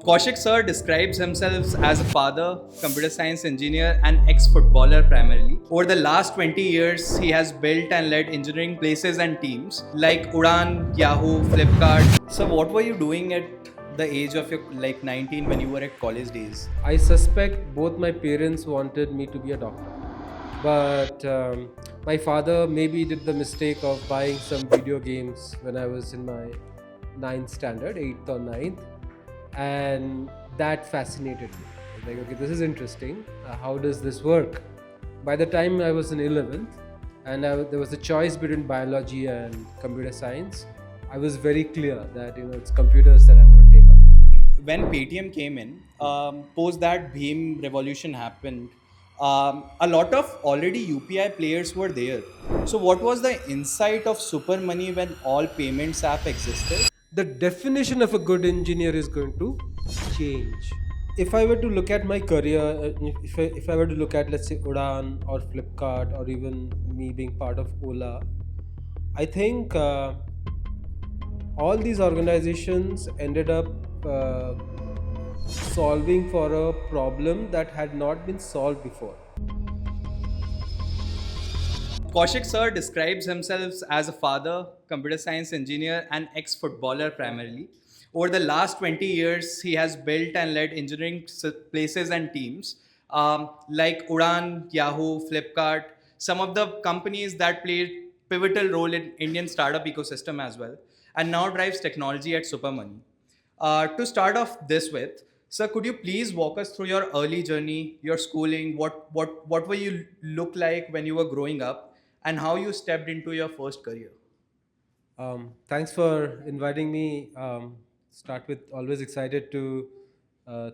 Kaushik sir describes himself as a father, computer science engineer, and ex-footballer primarily. Over the last 20 years, he has built and led engineering places and teams like Udan, Yahoo, Flipkart. So what were you doing at the age of your 19 when you were at college days? I suspect both my parents wanted me to be a doctor. But my father maybe did the mistake of buying some video games when I was in my ninth standard, eighth or ninth, and that fascinated me. I was like, okay, this is interesting. How does this work? By the time I was in 11th, and there was a choice between biology and computer science, I was very clear that it's computers that I want to take up. When Paytm came in, post that Bhim revolution happened, a lot of already UPI players were there. So, what was the insight of SuperMoney when all payments app existed? The definition of a good engineer is going to change. If I were to look at my career, if I were to look at, let's say, Udan or Flipkart or even me being part of Ola, I think all these organizations ended up solving for a problem that had not been solved before. Kaushik sir describes himself as a father, computer science engineer, and ex footballer primarily. Over the last 20 years, he has built and led engineering places and teams like Udan, Yahoo, Flipkart, some of the companies that played pivotal role in Indian startup ecosystem as well, and now drives technology at SuperMoney. To start off this with, sir, could you please walk us through your early journey, your schooling, what were you look like when you were growing up, and how you stepped into your first career? Thanks for inviting me. Start with always excited to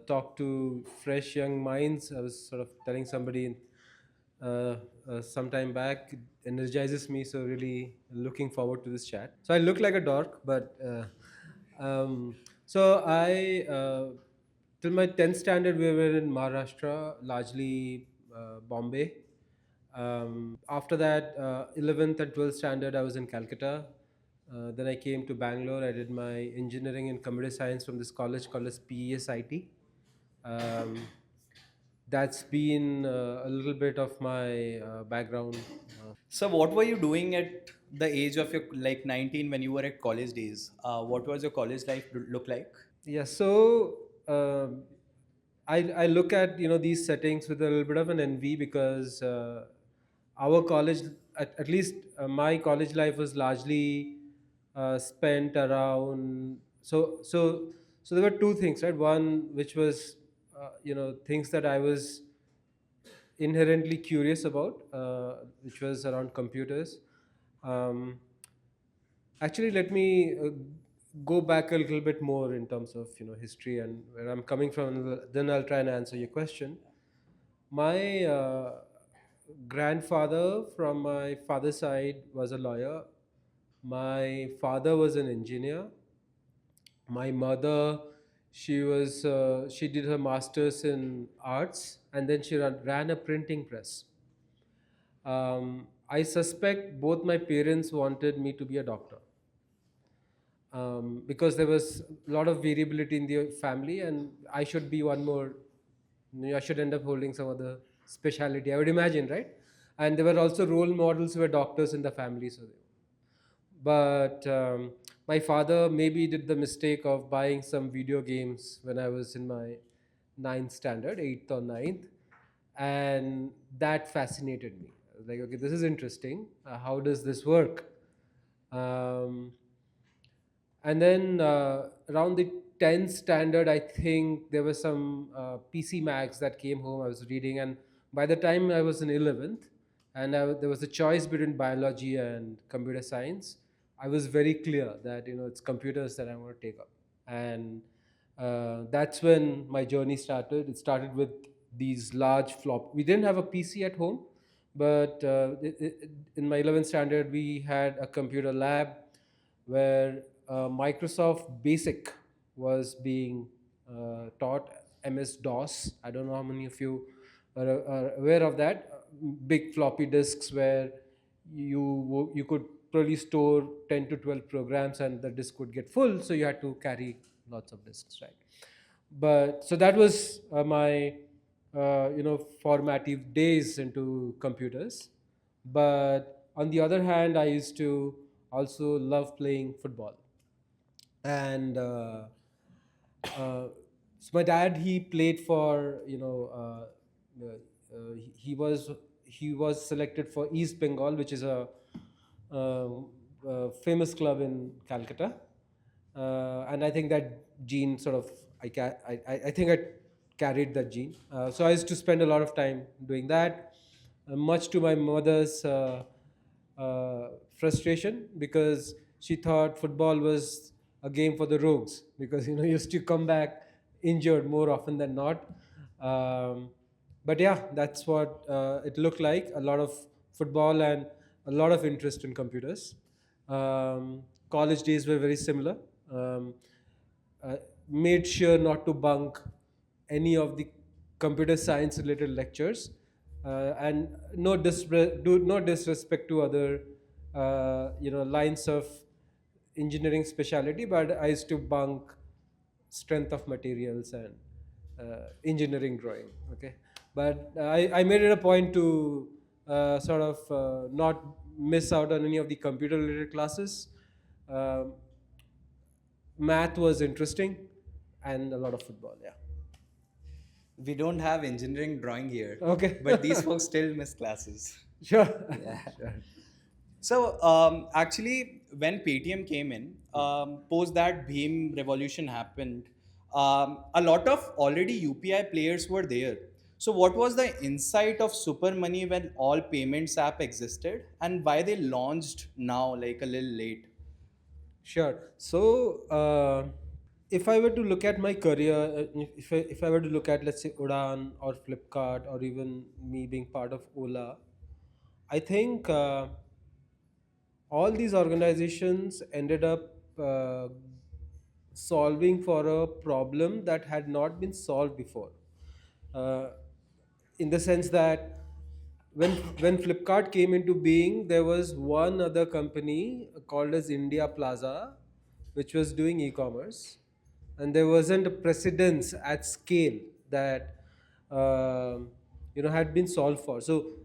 talk to fresh young minds. I was sort of telling somebody some time back, it energizes me. So really looking forward to this chat. So I look like a dork, but so I till my 10th standard we were in Maharashtra, largely Bombay. After that, 11th and 12th standard, I was in Calcutta. Then I came to Bangalore. I did my engineering and computer science from this college called as PESIT. Um, that's been a little bit of my background. So, what were you doing at the age of your 19 when you were at college days? What was your college life look like? Yeah, so I look at these settings with a little bit of an envy because our college, at least my college life was largely spent around. So there were two things, right? One which was things that I was inherently curious about, which was around computers. Um, Actually, let me go back a little bit more in terms of history and where I'm coming from. Then I'll try and answer your question. My grandfather from my father's side was a lawyer. My father was an engineer. My mother, she did her masters in arts and then she ran a printing press. I suspect both my parents wanted me to be a doctor because there was a lot of variability in the family, and I should be one more. I should end up holding some other specialty, I would imagine, right? And there were also role models who were doctors in the family, but my father maybe did the mistake of buying some video games when I was in my ninth standard, eighth or ninth, and that fascinated me. I was like, okay, this is interesting. How does this work? Um, and then around the 10th standard, I think there were some PC Macs that came home. I was reading, and by the time I was in 11th, and there was a choice between biology and computer science, I was very clear that it's computers that I want to take up, and that's when my journey started. It started with these large flop. We didn't have a PC at home, but in my 11th standard, we had a computer lab where Microsoft Basic was being taught, MS DOS. I don't know how many of you are aware of that. Big floppy disks where you could probably store 10 to 12 programs and the disk would get full, so you had to carry lots of disks, right? But so that was my formative days into computers. But on the other hand, I used to also love playing football. And uh, so my dad, he played for, he was selected for East Bengal, which is uh, famous club in Calcutta. And I think that gene sort of, I think I carried that gene. So I used to spend a lot of time doing that, much to my mother's frustration, because she thought football was a game for the rogues, because you used to come back injured more often than not. Um, but yeah, that's what it looked like. A lot of football and a lot of interest in computers. College days were very similar. Um, uh, Made sure not to bunk any of the computer science related lectures, and no disrespect to other lines of engineering specialty, but I used to bunk strength of materials and engineering drawing. Okay, but I made it a point to sort of not miss out on any of the computer related classes. Um Math was interesting, and a lot of football. Yeah. We don't have engineering drawing here, Okay. but these folks still miss classes. Sure. Yeah. Sure. So actually, when Paytm came in, post that Bhim revolution happened, a lot of already UPI players were there. So what was the insight of Super Money when all payments app existed, and why they launched now, like a little late? Sure. So, if I were to look at my career, if I were to look at, let's say, Udan or Flipkart, or even me being part of Ola, I think all these organizations ended up solving for a problem that had not been solved before. Uh, in the sense that when Flipkart came into being, there was one other company called as India Plaza, which was doing e-commerce, and there wasn't a precedence at scale that had been solved for. So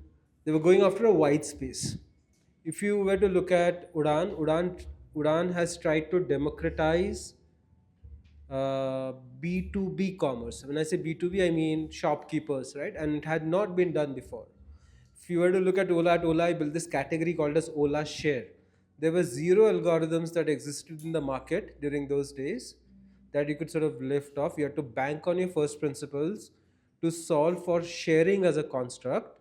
they were going after a white space. If you were to look at Udan has tried to democratize B2B commerce. When I say B2B, I mean shopkeepers, right? And it had not been done before. If you were to look at Ola, I built this category called as Ola Share. There were zero algorithms that existed in the market during those days that you could sort of lift off. You had to bank on your first principles to solve for sharing as a construct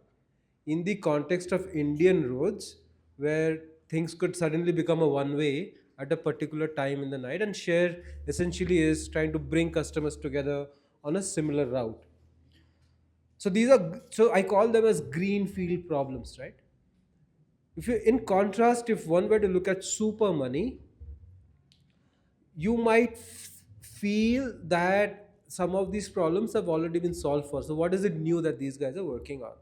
in the context of Indian roads, where things could suddenly become a one way at a particular time in the night. And share essentially is trying to bring customers together on a similar route. So I call them as greenfield problems, right? In contrast, if one were to look at super money, you might feel that some of these problems have already been solved for. So what is it new that these guys are working on?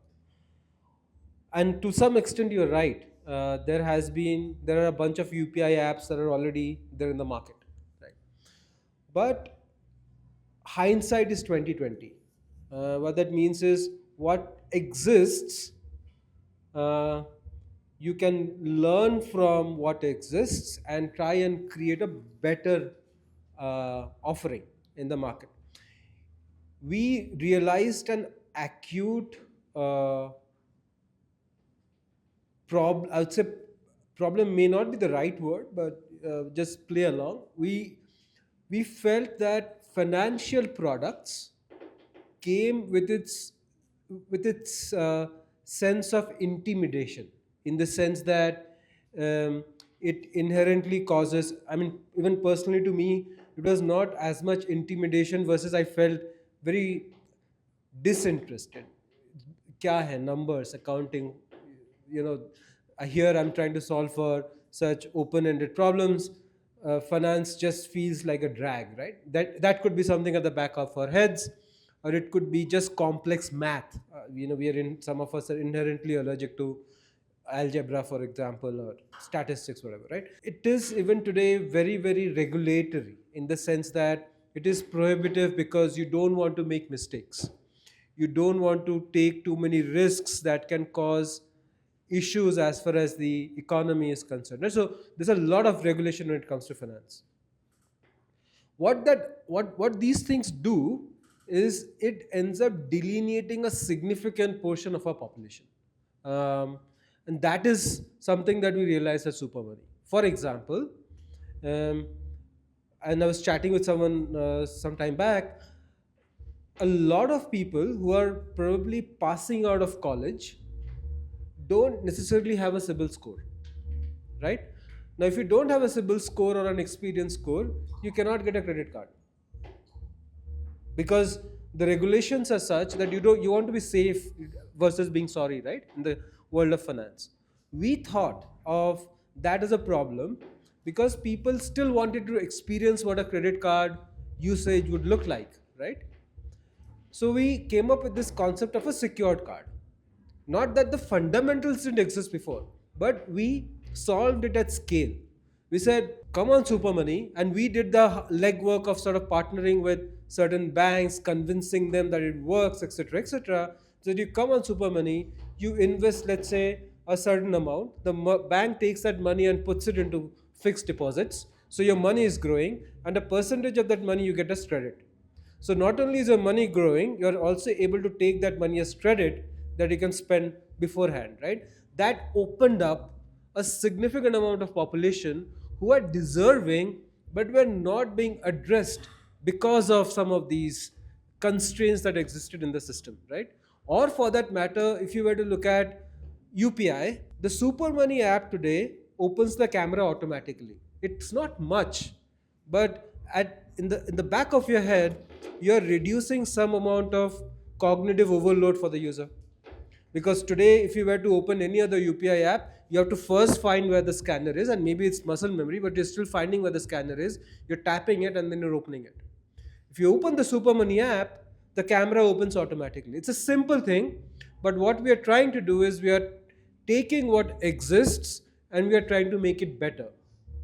And to some extent, you're right. There are a bunch of UPI apps that are already there in the market, right? But hindsight is 2020. What that means is what exists. Uh, you can learn from what exists and try and create a better offering in the market. We realized an acute I would say problem may not be the right word, but just play along. We felt that financial products came with its sense of intimidation, in the sense that it inherently causes. I mean, even personally to me, it was not as much intimidation, versus I felt very disinterested. क्या है numbers, accounting, you know here I'm trying to solve for such open-ended problems. Finance just feels like a drag, right? That could be something at the back of our heads, or it could be just complex math. We are in some of us are inherently allergic to algebra, for example, or statistics, whatever, right? It is even today very, very regulatory, in the sense that It is prohibitive because you don't want to make mistakes. You don't want to take too many risks that can cause issues as far as the economy is concerned. Right? So there's a lot of regulation when it comes to finance. What these things do is it ends up delineating a significant portion of our population, um, and that is something that we realize at SuperMoney. For example, um, and I was chatting with someone some time back. A lot of people who are probably passing out of college don't necessarily have a CIBIL score, right? Now, if you don't have a CIBIL score or an experience score, you cannot get a credit card because the regulations are such that you want to be safe versus being sorry, right? In the world of finance, we thought of that as a problem because people still wanted to experience what a credit card usage would look like, right? So we came up with this concept of a secured card. Not that the fundamentals didn't exist before, but we solved it at scale. We said, come on, SuperMoney, and we did the legwork of sort of partnering with certain banks, convincing them that it works, etc., etc. So you come on SuperMoney, you invest, let's say, a certain amount. The bank takes that money and puts it into fixed deposits. So your money is growing, and a percentage of that money you get as credit. So not only is your money growing, you're also able to take that money as credit that you can spend beforehand, right? That opened up a significant amount of population who are deserving but were not being addressed because of some of these constraints that existed in the system, right? Or for that matter, if you were to look at UPI, the Super Money app today opens the camera automatically. It's not much, but in the back of your head, you're reducing some amount of cognitive overload for the user. Because today, if you were to open any other UPI app, you have to first find where the scanner is, and maybe it's muscle memory, but you're still finding where the scanner is. You're tapping it and then you're opening it. If you open the SuperMoney app, the camera opens automatically. It's a simple thing, but what we are trying to do is we are taking what exists and we are trying to make it better.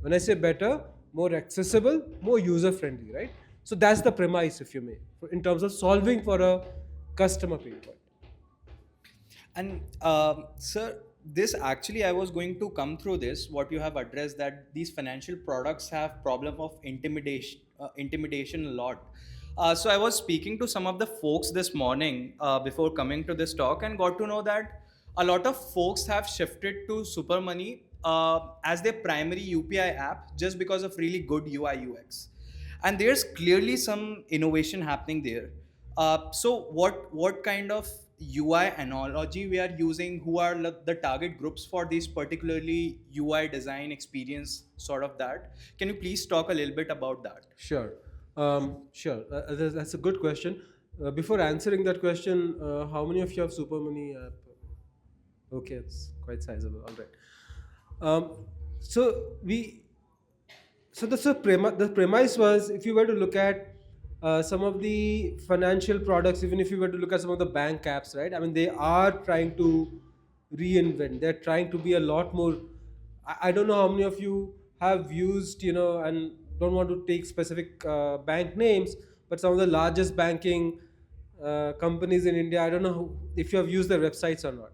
When I say better, more accessible, more user friendly, right? So that's the premise, if you may, in terms of solving for a customer pain point. And sir, this actually I was going to come through this. What you have addressed that these financial products have problem of intimidation a lot. So I was speaking to some of the folks this morning before coming to this talk and got to know that a lot of folks have shifted to Super Money as their primary UPI app just because of really good UI UX, and there's clearly some innovation happening there. So what kind of UI analogy we are using? Who are the target groups for these particularly UI design experience sort of that? Can you please talk a little bit about that? Sure. Sure. That's a good question. Before answering that question, how many of you have Super Money app? Okay, it's quite sizable. All right. Um, so we so the premise was if you were to look at some of the financial products, even if you were to look at some of the bank apps, right? I mean, they are trying to reinvent. They're trying to be a lot more. I don't know how many of you have used, and don't want to take specific bank names, but some of the largest banking companies in India. I don't know if you have used their websites or not.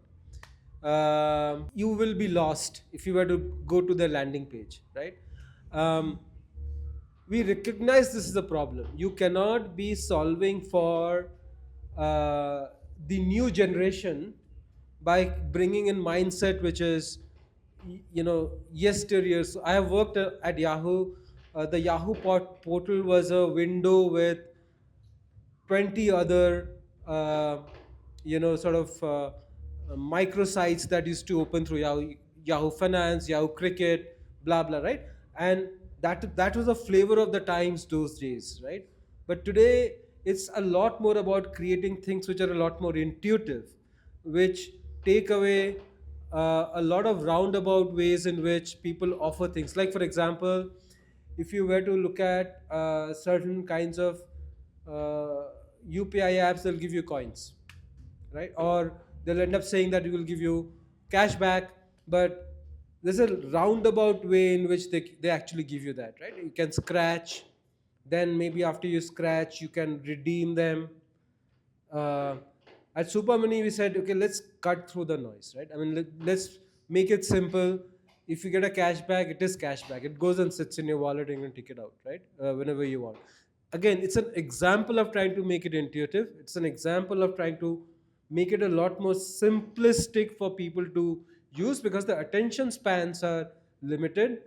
You will be lost if you were to go to their landing page, right? Um, we recognize this is a problem. You cannot be solving for the new generation by bringing in mindset which is yesteryear. So I have worked at Yahoo. The Yahoo portal was a window with 20 other sort of microsites that used to open through Yahoo Finance, Yahoo Cricket, blah blah, right? And that was the flavor of the times those days, right? But today it's a lot more about creating things which are a lot more intuitive, which take away a lot of roundabout ways in which people offer things. Like for example, if you were to look at certain kinds of UPI apps, they'll give you coins, right? Or they'll end up saying that we will give you cash back, but there's a roundabout way in which they actually give you that, right? You can scratch Then maybe after you scratch, you can redeem them. uh, at SuperMoney, we said, okay, let's cut through the noise, right? I mean, let's make it simple. If you get a cashback, it is cashback. It goes and sits in your wallet and you can take it out, right? Whenever you want. Again, it's an example of trying to make it intuitive. It's an example of trying to make it a lot more simplistic for people to use, because the attention spans are limited.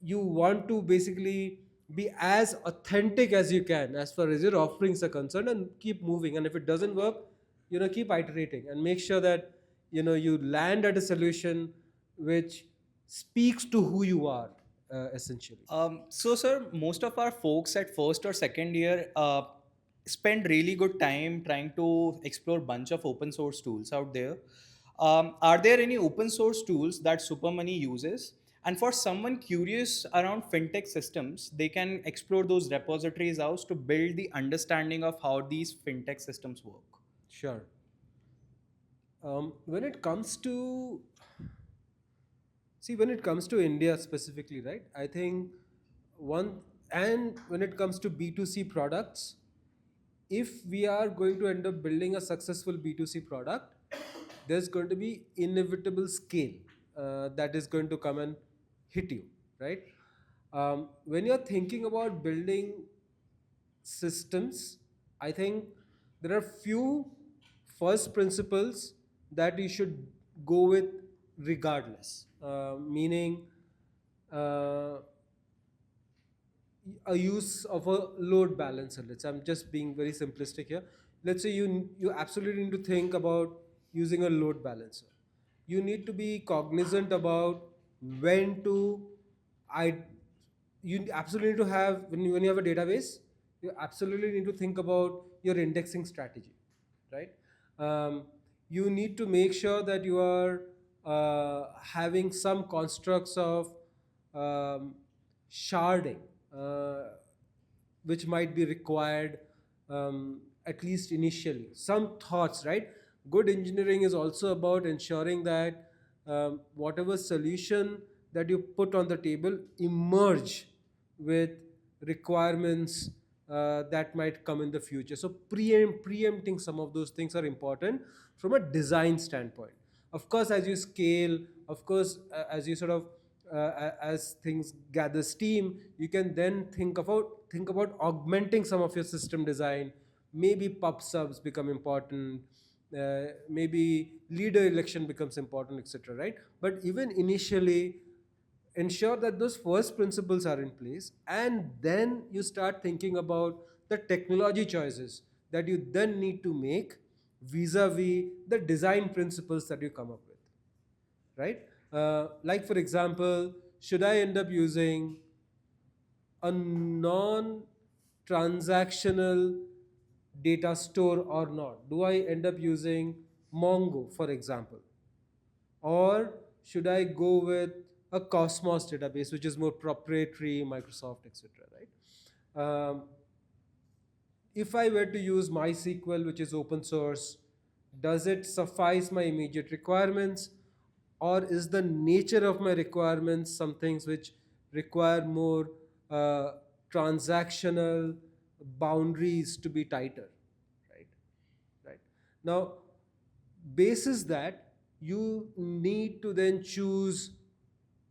You want to basically be as authentic as you can as far as your offerings are concerned, and keep moving. And if it doesn't work, keep iterating and make sure that you land at a solution which speaks to who you are, essentially. So, sir, most of our folks at first or second year spend really good time trying to explore bunch of open source tools out there. Are there any open source tools that SuperMoney uses? And for someone curious around fintech systems, they can explore those repositories out to build the understanding of how these fintech systems work. Sure. When it comes to See, when it comes to India specifically, right? I think one, and when it comes to B2C products, if we are going to end up building a successful B2C product, there's going to be inevitable scale that is going to come and hit you, right? When you're thinking about building systems, I think there are few first principles that you should go with regardless. Meaning, uh, a use of a load balancer. I'm just being very simplistic here. Let's say you absolutely need to think about using a load balancer. You need to be cognizant about when to I you absolutely need to have, when you have a database, you absolutely need to think about your indexing strategy, right? You need to make sure that you are having some constructs of um, sharding, which might be required, at least initially. Some thoughts, right? Good engineering is also about ensuring that whatever solution that you put on the table emerge with requirements that might come in the future. So preempting some of those things are important from a design standpoint. Of course, as you scale, of course, as you sort of as things gather steam, you can then think about augmenting some of your system design. Maybe pub subs become important, maybe leader election becomes important, etc., right? But even initially, ensure that those first principles are in place, and then you start thinking about the technology choices that you then need to make vis-a-vis the design principles that you come up with, right? Like, for example, should I end up using a non transactional data store or not? Do I end up using Mongo, for example? Or should I go with a Cosmos database, which is more proprietary, Microsoft, etc., right? If I were to use MySQL, which is open source, does it suffice my immediate requirements? Or is the nature of my requirements some things which require more transactional boundaries to be tighter, right? Right. Now, basis that, you need to then choose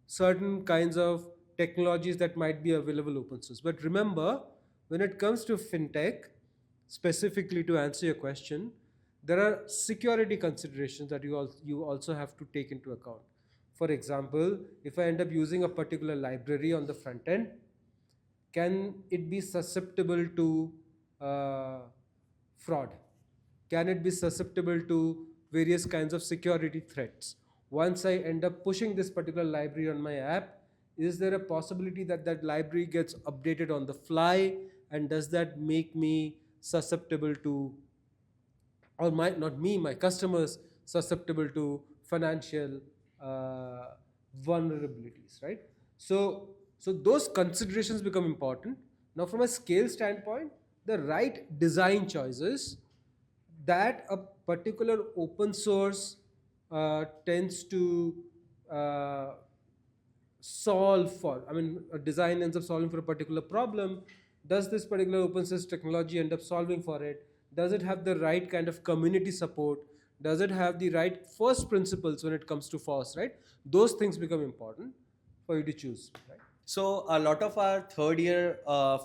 certain kinds of technologies that might be available open source. But remember, when it comes to fintech, specifically to answer your question, there are security considerations that you also have to take into account. For example, if I end up using a particular library on the front end, can it be susceptible to uh, fraud? Can it be susceptible to various kinds of security threats? Once I end up pushing this particular library on my app, is there a possibility that that library gets updated on the fly? And does that make me susceptible to, or not me, my customers susceptible to financial uh, vulnerabilities, right? So those considerations become important. Now, from a scale standpoint, the right design choices that a particular open source tends to uh, solve for. I mean, a design ends up solving for a particular problem. Does this particular open source technology end up solving for it? Does it have the right kind of community support? Does it have the right first principles when it comes to FOSS, right? Those things become important for you to choose, right? So a lot of our third year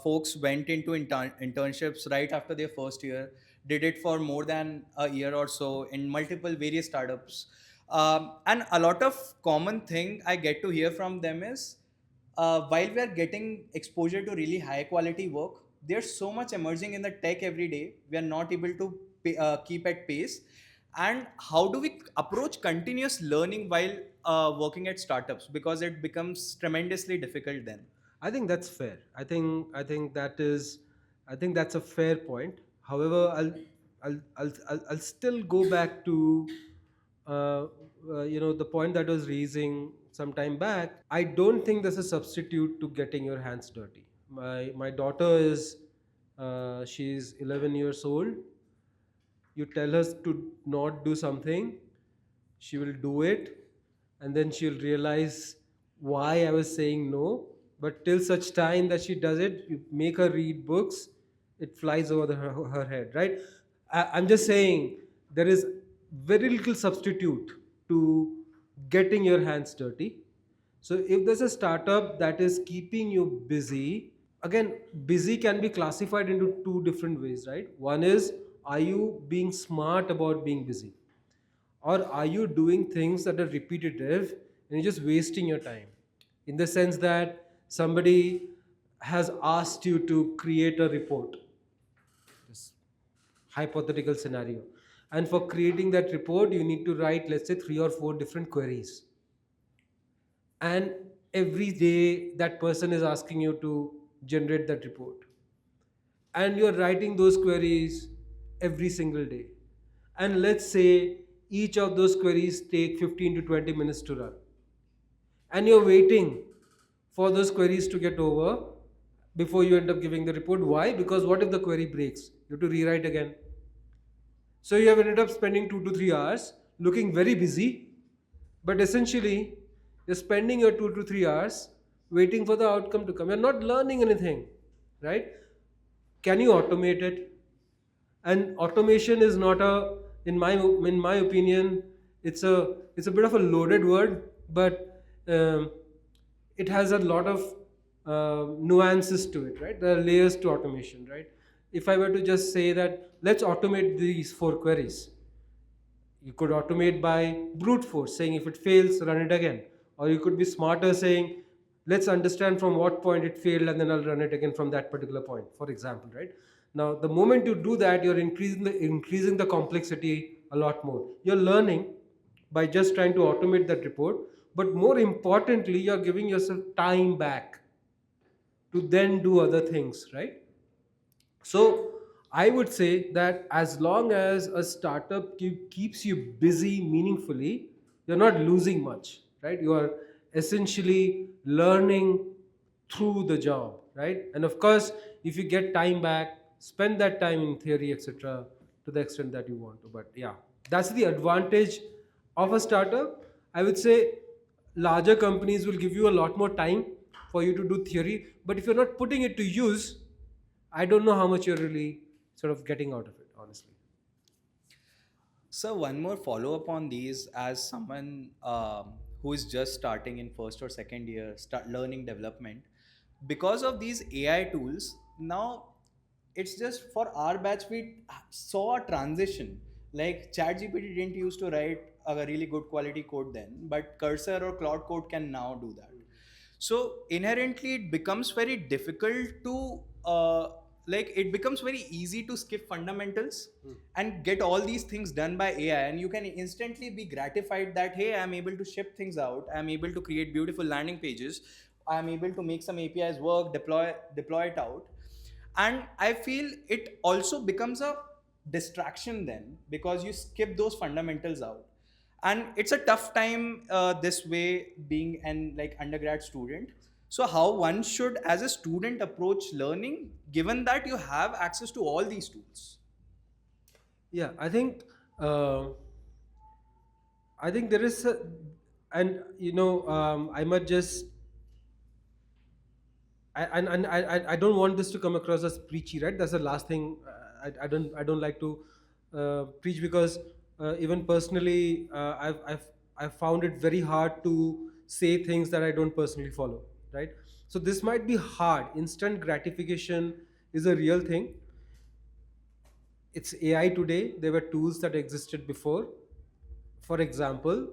folks went into internships right after their first year, did it for more than a year or so in multiple various startups. And a lot of common thing I get to hear from them is while we are getting exposure to really high quality work, there's so much emerging in the tech every day. We are not able to keep at pace. And how do we approach continuous learning while working at startups? Because it becomes tremendously difficult then. I think that's fair. I think that's a fair point. However, I'll still go back to the point that I was raising some time back. I don't think there's a substitute to getting your hands dirty. My daughter is she's 11 years old. You tell her to not do something, she will do it, and then she'll realize why I was saying no. But till such time that she does it, you make her read books, it flies over her head, right? I'm just saying there is very little substitute to getting your hands dirty. So if there's a startup that is keeping you busy, again, busy can be classified into two different ways, right? One is, are you being smart about being busy? Or are you doing things that are repetitive and you're just wasting your time? In the sense that somebody has asked you to create a report, this hypothetical scenario. And for creating that report, you need to write, let's say, three or four different queries. And every day that person is asking you to generate that report, and you're writing those queries every single day, and let's say each of those queries take 15 to 20 minutes to run, and you're waiting for those queries to get over before you end up giving the report. Why? Because what if the query breaks? You have to rewrite again. So you have ended up spending 2 to 3 hours looking very busy, but essentially you're spending your 2 to 3 hours waiting for the outcome to come. You're not learning anything, right? Can you automate it? And automation is not a, in my opinion, it's a bit of a loaded word, but it has a lot of nuances to it, right? There are layers to automation, right? If I were to just say that let's automate these four queries, you could automate by brute force, saying if it fails, run it again. Or you could be smarter, saying let's understand from what point it failed and then I'll run it again from that particular point, for example, right? Now, the moment you do that, you're increasing the complexity a lot more. You're learning by just trying to automate that report, but more importantly, you're giving yourself time back to then do other things, right? So I would say that as long as a startup keeps you busy meaningfully, you're not losing much, right? You are essentially learning through the job, right? And of course, if you get time back, spend that time in theory, etc., to the extent that you want to. But yeah, that's the advantage of a startup. I would say larger companies will give you a lot more time for you to do theory, but if you're not putting it to use, I don't know how much you're really sort of getting out of it, honestly. So one more follow up on these, as someone who is just starting in first or second year, start learning development, because of these AI tools. Now, it's just for our batch we saw a transition. Like ChatGPT didn't used to write a really good quality code then, but Cursor or Cloud Code can now do that. So inherently it becomes very difficult to like it becomes very easy to skip fundamentals and get all these things done by AI, and you can instantly be gratified that hey, I'm able to ship things out, I'm able to create beautiful landing pages, I'm able to make some APIs work, deploy it out. And I feel it also becomes a distraction then, because you skip those fundamentals out. And it's a tough time this way, being an like undergrad student. So how one should as a student approach learning, given that you have access to all these tools? Yeah, uh, I think there is, and I might just I don't want this to come across as preachy, right? That's the last thing. I don't like to preach, because even personally, I've found it very hard to say things that I don't personally follow, right? So this might be hard. Instant gratification is a real thing. It's AI today. There were tools that existed before. For example,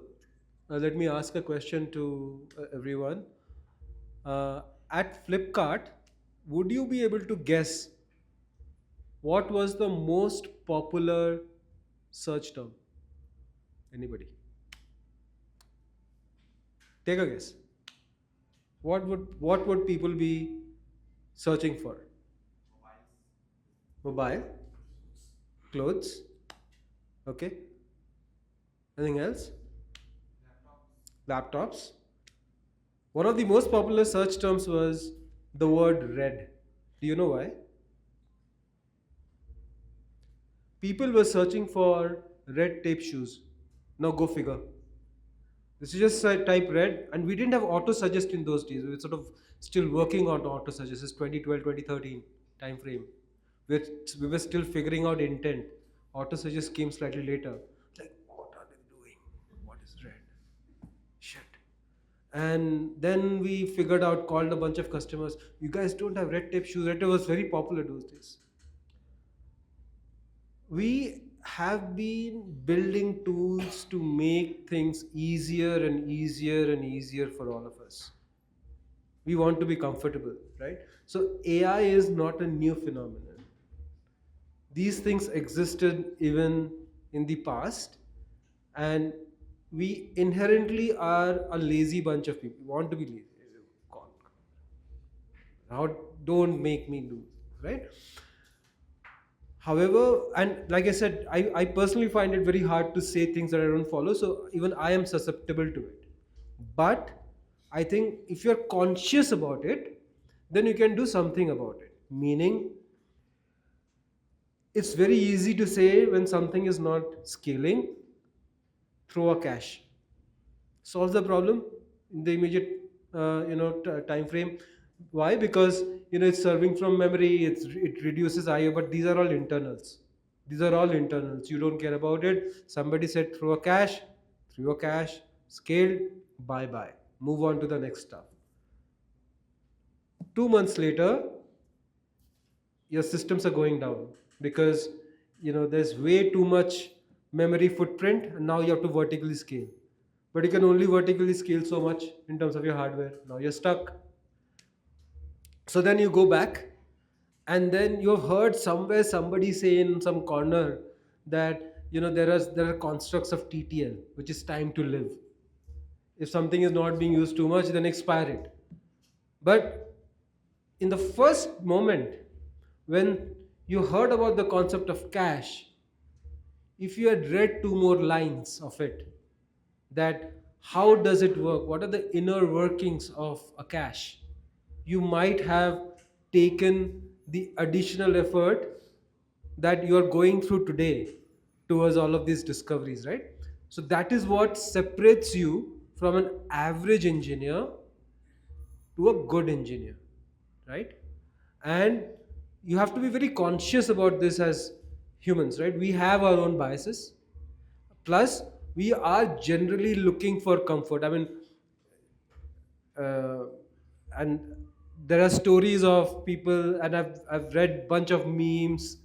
let me ask a question to everyone. At Flipkart, would you be able to guess what was the most popular search term? Anybody? Take a guess. What would people be searching for? Mobile, clothes. Okay. Anything else? Laptops. One of the most popular search terms was the word red. Do you know why? People were searching for red tape shoes. Now go figure. This is just type red, and we didn't have auto suggest in those days. We were sort of still working on auto suggest. It's 2012, 2013 time frame. We were still figuring out intent. Auto suggest came slightly later. Like, what are they doing? What is red? Shit. And then we figured out, called a bunch of customers. You guys don't have red tape shoes. Red tape was very popular those days. We have been building tools to make things easier and easier and easier for all of us. We want to be comfortable, right? So AI is not a new phenomenon. These things existed even in the past, and we inherently are a lazy bunch of people. We want to be lazy. Now, don't make me do, right? However, and like I said, I personally find it very hard to say things that I don't follow. So even I am susceptible to it. But I think if you're conscious about it, then you can do something about it. Meaning, it's very easy to say when something is not scaling, throw a cache. Solves the problem in the immediate time frame. Why? Because it's serving from memory, it reduces IO, but these are all internals. These are all internals. You don't care about it. Somebody said throw a cache, throw a cache, scaled, bye bye. Move on to the next stuff. 2 months later, your systems are going down because there's way too much memory footprint, and now you have to vertically scale. But you can only vertically scale so much in terms of your hardware. Now you're stuck. So then you go back, and then you've heard somewhere somebody say in some corner that there are constructs of TTL, which is time to live. If something is not being used too much, then expire it. But in the first moment when you heard about the concept of cache, if you had read two more lines of it, that how does it work, what are the inner workings of a cache, you might have taken the additional effort that you are going through today towards all of these discoveries, right? So that is what separates you from an average engineer to a good engineer, right? And you have to be very conscious about this as humans, right? We have our own biases. Plus, we are generally looking for comfort. I mean, uh, and there are stories of people, and I've read bunch of memes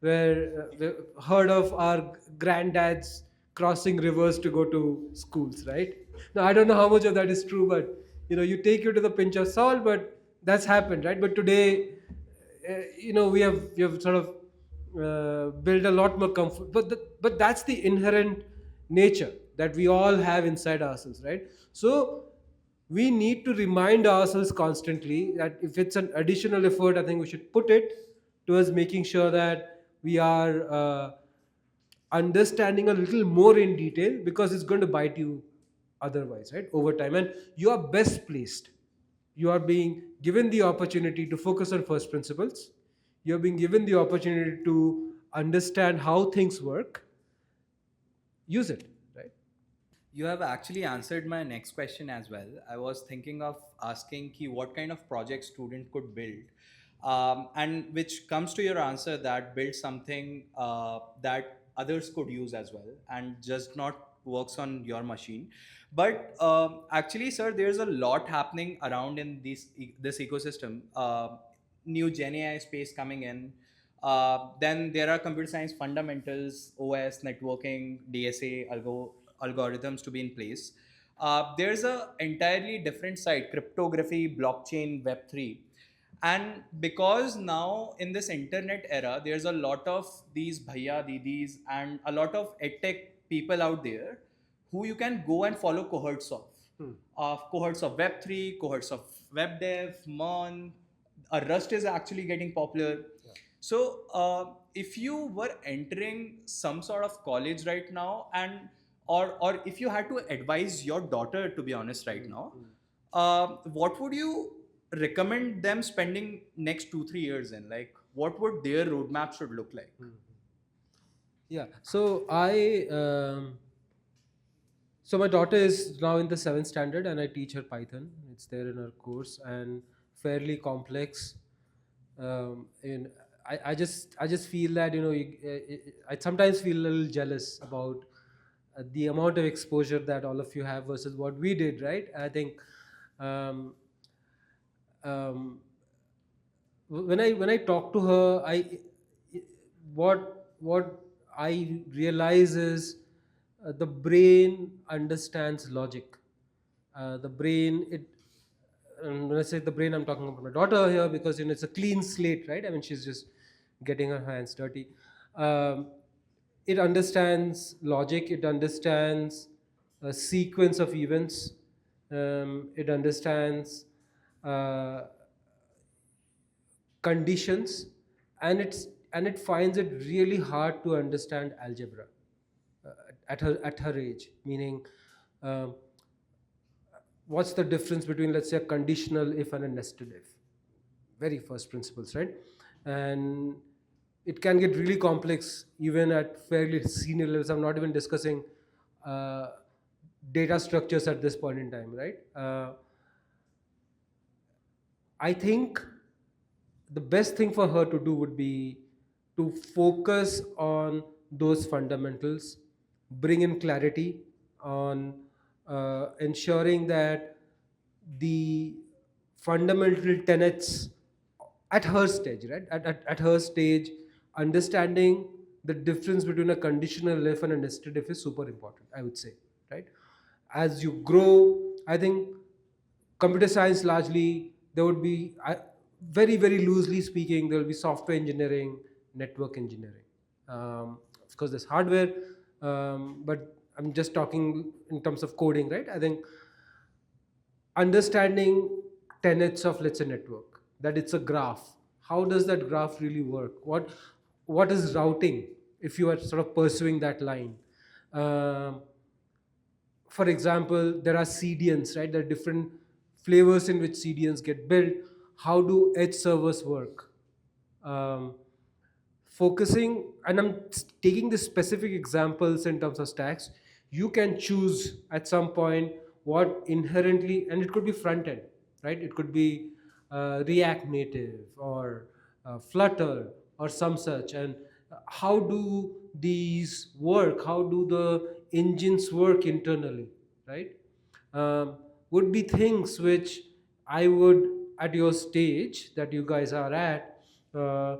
where we heard of our granddads crossing rivers to go to schools, right? Now I don't know how much of that is true, but you take it to the pinch of salt, but that's happened, right? But today, we have sort of built a lot more comfort, but that's the inherent nature that we all have inside ourselves, right? So we need to remind ourselves constantly that if it's an additional effort, I think we should put it towards making sure that we are understanding a little more in detail, because it's going to bite you otherwise, right, over time. And you are best placed. You are being given the opportunity to focus on first principles. You're being given the opportunity to understand how things work. Use it, right? You have actually answered my next question as well. I was thinking of asking ki what kind of project student could build, and which comes to your answer that build something that others could use as well, and just not works on your machine. But actually, sir, there's a lot happening around in this ecosystem. New Gen AI space coming in. Then there are computer science fundamentals, OS, networking, DSA, algorithms to be in place. There's a entirely different side, cryptography, blockchain, Web3. And because now in this internet era, there's a lot of these bhaiya, didis, and a lot of edtech people out there who you can go and follow cohorts of. Cohorts of Web3, cohorts of web dev, Mon, Rust is actually getting popular. So, if you were entering some sort of college right now, and or if you had to advise your daughter, to be honest, right now, what would you recommend them spending next 2 3 years in? Like, what would their roadmap should look like? Yeah. So my daughter is now in the seventh standard, and I teach her Python. It's there in her course, and fairly complex. And I just feel that I sometimes feel a little jealous about the amount of exposure that all of you have versus what we did. Right? I think um, um, when I talk to her, what I realize is the brain understands logic. The brain it and when I say the brain, I'm talking about my daughter here because it's a clean slate, right? I mean, she's just getting her hands dirty. Um, it understands logic. It understands a sequence of events. It understands uh, conditions, and it finds it really hard to understand algebra uh, at her age. Meaning, um, what's the difference between, let's say, a conditional if and a nested if? Very first principles, right? And it can get really complex even at fairly senior levels. I'm not even discussing uh, data structures at this point in time, right? I think the best thing for her to do would be to focus on those fundamentals, bring in clarity on ensuring that the fundamental tenets at her stage, right? At her stage, understanding the difference between a conditional if and a nested if is super important, I would say, right? As you grow, I think computer science largely there would be very loosely speaking there will be software engineering, network engineering. Of course there's hardware, but I'm just talking in terms of coding, right? I think understanding tenets of, let's say, network, that it's a graph. How does that graph really work? What is routing if you are sort of pursuing that line? um, for example, there are CDNs, right? There are different flavors in which CDNs get built. How do edge servers work? Um, Focusing, and I'm taking the specific examples in terms of stacks. You can choose at some point what inherently, and it could be front end, right? It could be React Native or Flutter or some such. And how do these work? How do the engines work internally, right? Would be things which I would, at your stage that you guys are at, uh,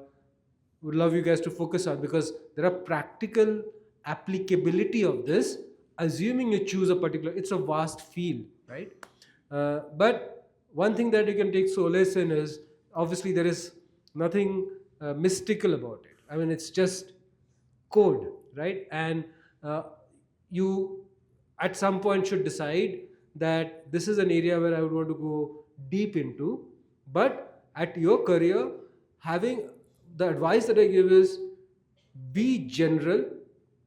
would love you guys to focus on, because there are practical applicability of this, assuming you choose a particular, it's a vast field, right? But one thing that you can take solace in is, obviously there is nothing mystical about it. I mean, it's just code, right? And you at some point should decide that this is an area where I would want to go deep into. But at your career, having, the advice that I give is, be general,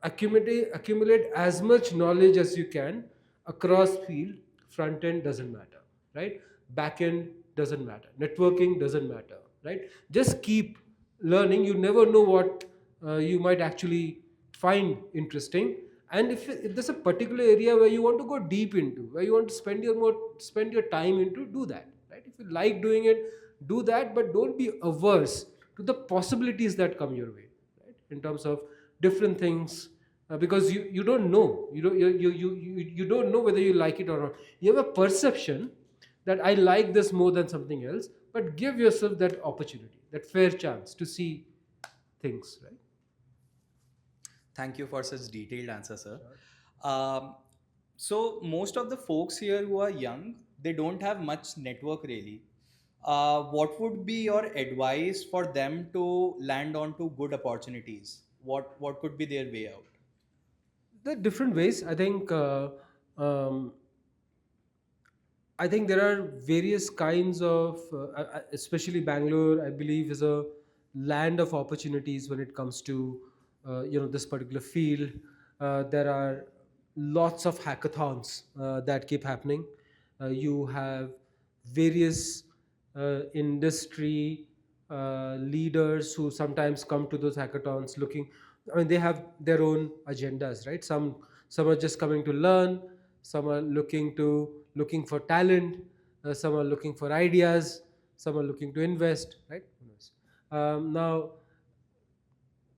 accumulate as much knowledge as you can across field. Front end doesn't matter, right? Back end doesn't matter, networking doesn't matter, right? Just keep learning. You never know what you might actually find interesting. And if there's a particular area where you want to go deep into, where you want to spend your time into, do that, right? If you like doing it, do that, but don't be averse to the possibilities that come your way, right? In terms of different things, because you don't know, you don't know whether you like it or not. You have a perception that I like this more than something else, but give yourself that opportunity, that fair chance to see things, right? Thank you for such detailed answer, sir. Sure. Um, so most of the folks here who are young, they don't have much network really. What would be your advice for them to land onto good opportunities? What could be their way out? There are different ways. Um, I think there are various kinds of, especially Bangalore, I believe, is a land of opportunities when it comes to, this particular field. There are lots of hackathons that keep happening. You have various industry leaders who sometimes come to those hackathons looking. I mean, they have their own agendas, right? Some are just coming to learn, some are looking for talent, some are looking for ideas, some are looking to invest, right? Who knows? Now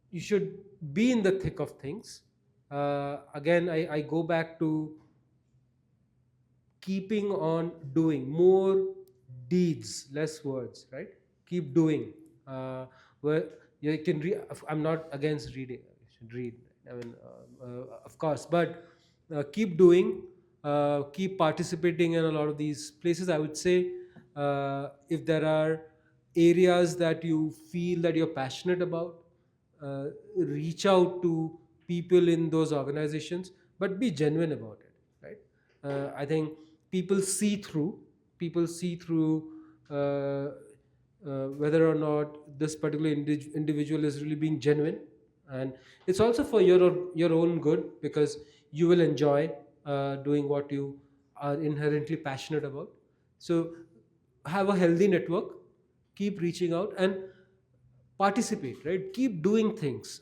you should be in the thick of things. Again, I go back to keeping on doing more deeds, less words, right? Keep doing. Where you can read. I'm not against reading. You should read. I mean, of course, but keep doing. Keep participating in a lot of these places. I would say, if there are areas that you feel that you're passionate about, reach out to people in those organizations, but be genuine about it, right? I think people see through people see through whether or not this particular individual is really being genuine, and it's also for your own good, because you will enjoy doing what you are inherently passionate about. So have a healthy network, keep reaching out and participate, right? Keep doing things,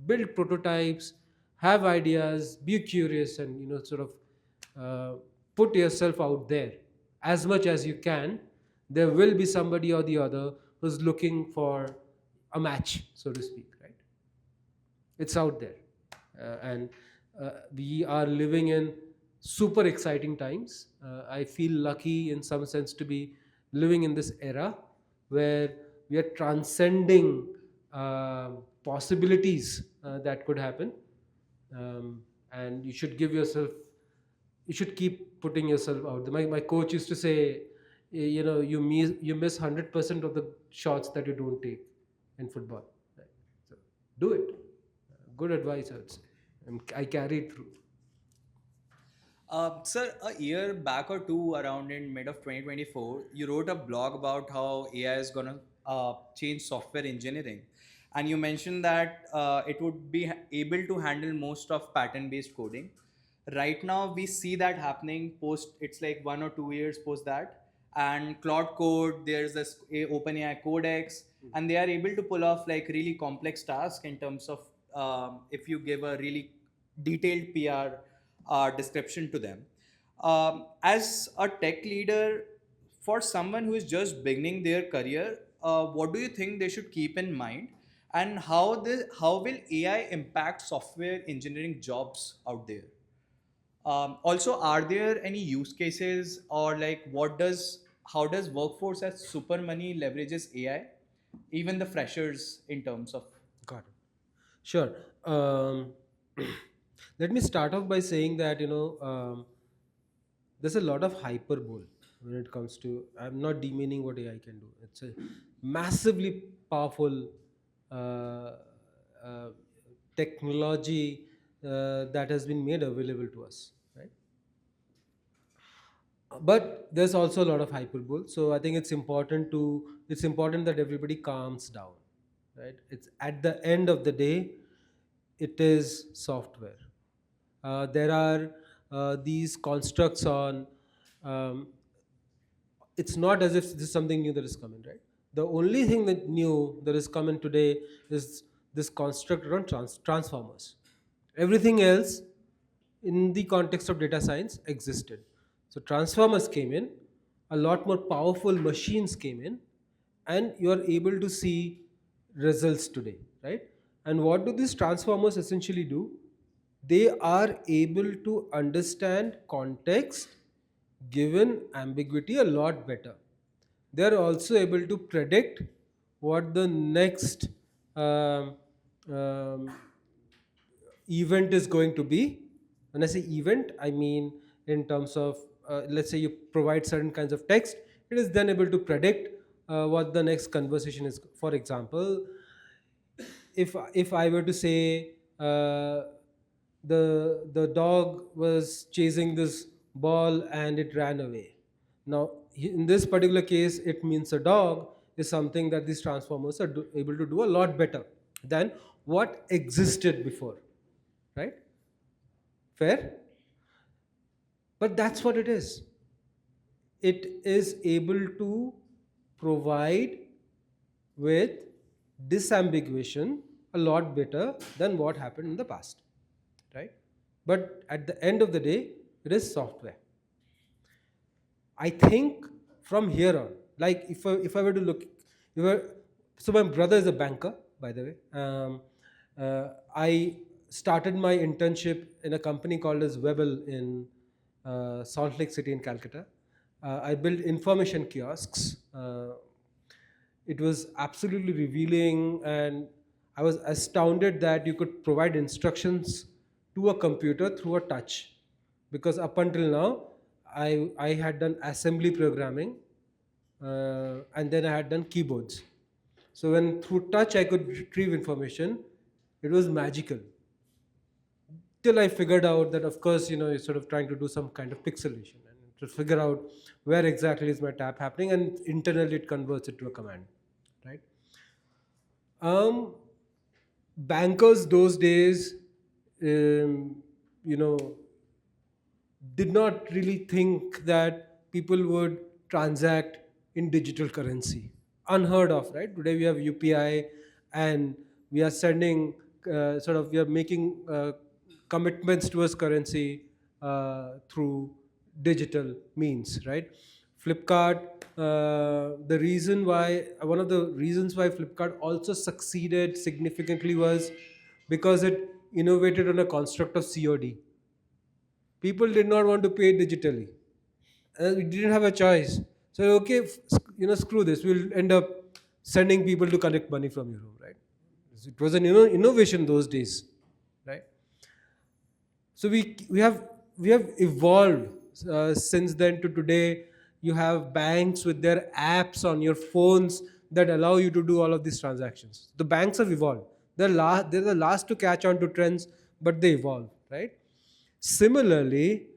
build prototypes, have ideas, be curious, and sort of uh, put yourself out there as much as you can. There will be somebody or the other who's looking for a match, so to speak, right? It's out there. And we are living in super exciting times. I feel lucky in some sense to be living in this era where we are transcending possibilities that could happen. And you should keep putting yourself out there. My coach used to say, you miss 100% of the shots that you don't take in football, right? So do it. Good advice, I would say. And I carry it through. Sir, a year back or two, around in mid of 2024, you wrote a blog about how AI is gonna change software engineering, and you mentioned that it would be able to handle most of pattern-based coding. Right now, we see that happening post. It's like 1 or 2 years post that, and Cloud Code. There's this OpenAI Codex, and they are able to pull off like really complex tasks in terms of if you give a really detailed PR description to them. As a tech leader, for someone who is just beginning their career, what do you think they should keep in mind, and how will AI impact software engineering jobs out there? Also, are there any use cases, or like how does workforce as super money leverages AI, even the freshers in terms of? Got it. Sure. Um, Let me start off by saying that there's a lot of hyperbole when it comes to. I'm not demeaning what AI can do. It's a massively powerful uh, uh, technology that has been made available to us, right? But there's also a lot of hyperbole, so I think it's important that everybody calms down, right? It's at the end of the day, it is software. There are these constructs on. um, it's not as if this is something new that is coming, right? The only thing that new that is coming today is this construct around transformers. Everything else in the context of data science existed. So transformers came in, a lot more powerful machines came in, and you are able to see results today, right? And what do these transformers essentially do? They are able to understand context given ambiguity a lot better. They are also able to predict what the next um, um, event is going to be. When I say event, I mean in terms of, let's say you provide certain kinds of text, it is then able to predict what the next conversation is. For example, if I were to say the dog was chasing this ball and it ran away. Now, in this particular case, it means a dog is something that these transformers are able to do a lot better than what existed before, right? Fair? But that's what it is. It is able to provide with disambiguation a lot better than what happened in the past, right? But at the end of the day, it is software. I think from here on, like if I were to look, so my brother is a banker, by the way. I started my internship in a company called as Webel in Salt Lake City in Calcutta. I built information kiosks. It was absolutely revealing, and I was astounded that you could provide instructions to a computer through a touch. Because up until now, I had done assembly programming, and then I had done keyboards. So when through touch I could retrieve information, it was magical. Till I figured out that, of course, you're sort of trying to do some kind of pixelation and to figure out where exactly is my tap happening, and internally it converts it to a command, right? Um, Bankers those days, you know, did not really think that people would transact in digital currency. Unheard of, right? Today we have UPI, and we are sending, we are making commitments towards currency through digital means, right? Flipkart, one of the reasons why Flipkart also succeeded significantly was because it innovated on a construct of COD. People did not want to pay digitally, and we didn't have a choice. So okay, screw this. We'll end up sending people to collect money from your home, right? It was an innovation those days, right? So we have evolved since then to today. You have banks with their apps on your phones that allow you to do all of these transactions. The banks have evolved. They're the last to catch on to trends, but they evolve, right? Similarly,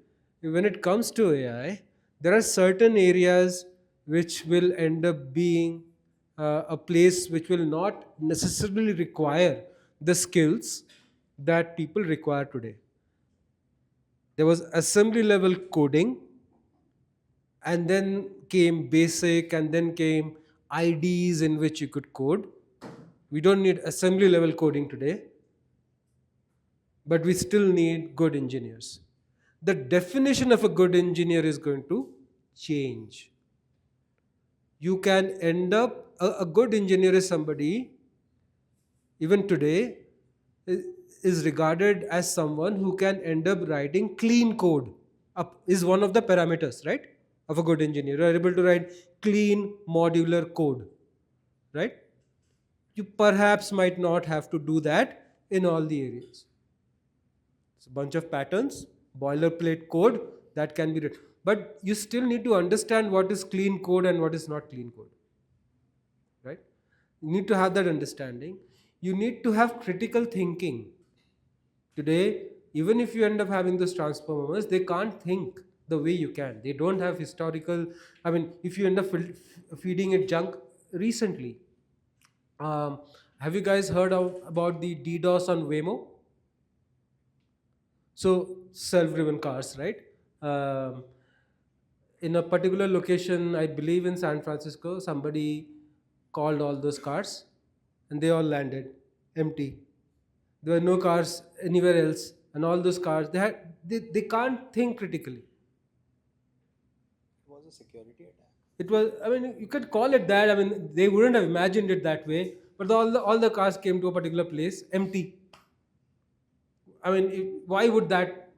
when it comes to AI, there are certain areas which will end up being a place which will not necessarily require the skills that people require today. There was assembly level coding, and then came basic, and then came IDs in which you could code. We don't need assembly level coding today, but we still need good engineers. The definition of a good engineer is going to change. You can end up, a good engineer is somebody, even today, is regarded as someone who can end up writing clean code. Is one of the parameters, right, of a good engineer. You are able to write clean modular code, right? You perhaps might not have to do that in all the areas. It's a bunch of patterns, boilerplate code that can be written. But you still need to understand what is clean code and what is not clean code, right? You need to have that understanding. You need to have critical thinking. Today, even if you end up having those transformers, they can't think the way you can. They don't have historical. I mean, if you end up feeding it junk recently, have you guys heard about the DDoS on Waymo? So self-driven cars, right? Um, in a particular location, I believe in San Francisco, somebody called all those cars, and they all landed empty. There were no cars anywhere else and all those cars, they can't think critically. It was a security attack. It was, I mean, you could call it that. I mean, they wouldn't have imagined it that way. But all the cars came to a particular place empty. I mean, why would that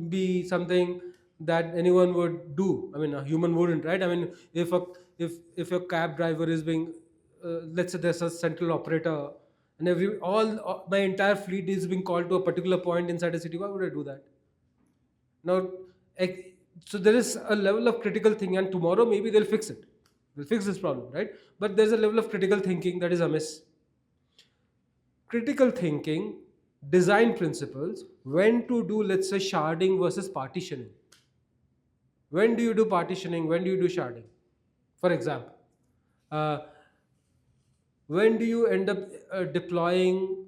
be something that anyone would do? I mean, a human wouldn't, right? I mean, if a cab driver is being, let's say there's a central operator, and my entire fleet is being called to a particular point inside a city, why would I do that? Now, ex- so there is a level of critical thinking, and tomorrow maybe they'll fix it. They'll fix this problem, right? But there's a level of critical thinking that is amiss. Critical thinking, design principles, when to do, let's say, sharding versus partitioning. When do you do partitioning? When do you do sharding? For example, uh, when do you end up deploying,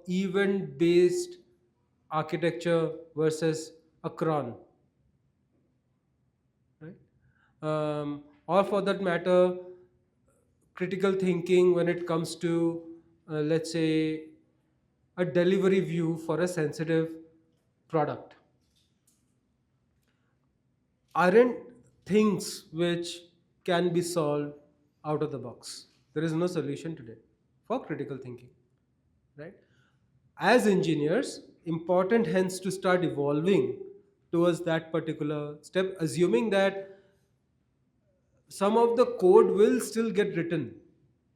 event-based architecture versus a cron, right? Or for that matter, critical thinking when it comes to, let's say, a delivery view for a sensitive product, aren't things which can be solved out of the box. There is no solution today for critical thinking, right? As engineers, important hence to start evolving towards that particular step, assuming that some of the code will still get written,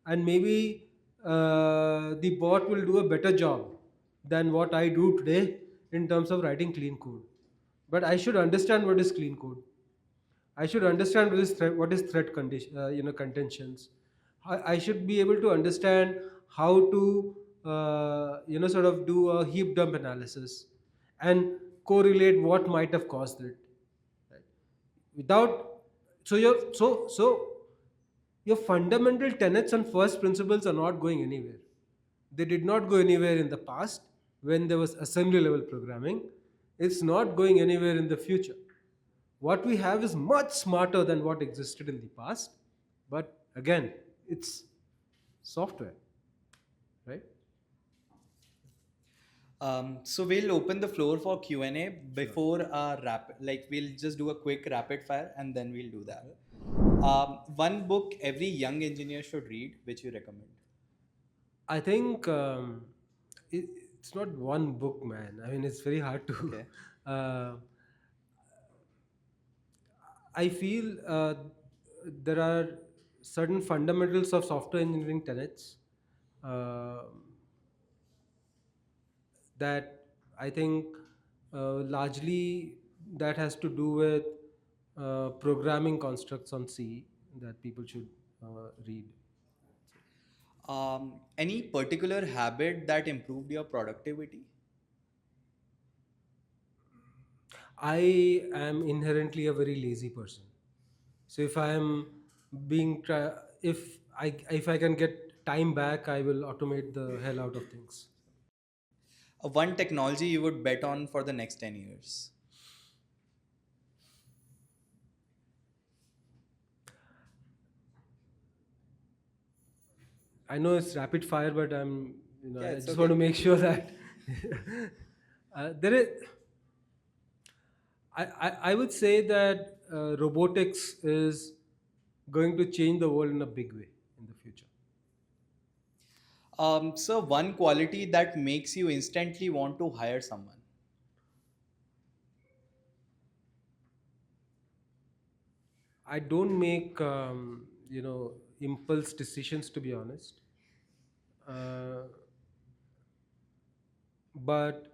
and maybe the bot will do a better job than what I do today in terms of writing clean code. But I should understand what is clean code. I should understand what is threat condition, contentions. I should be able to understand how to, sort of do a heap dump analysis and correlate what might have caused it. Right? Without, your fundamental tenets and first principles are not going anywhere. They did not go anywhere in the past when there was assembly level programming. It's not going anywhere in the future. What we have is much smarter than what existed in the past, but again, it's software, right? So we'll open the floor for Q&A before our like we'll just do a quick rapid fire and then we'll do that. One book every young engineer should read, which you recommend. I think it's not one book, man. I mean, it's very hard to. Okay. Uh, I feel there are certain fundamentals of software engineering tenets uh, that I think largely that has to do with programming constructs on C that people should read. Any particular habit that improved your productivity? I am inherently a very lazy person. So if I am being try, if I can get time back, I will automate the hell out of things. One technology you would bet on for the next 10 years? I know it's rapid fire, but Yeah, I it's just okay. want to make sure that there is. I would say that robotics is going to change the world in a big way in the future. So one quality that makes you instantly want to hire someone. I don't make impulse decisions, to be honest. Uh, but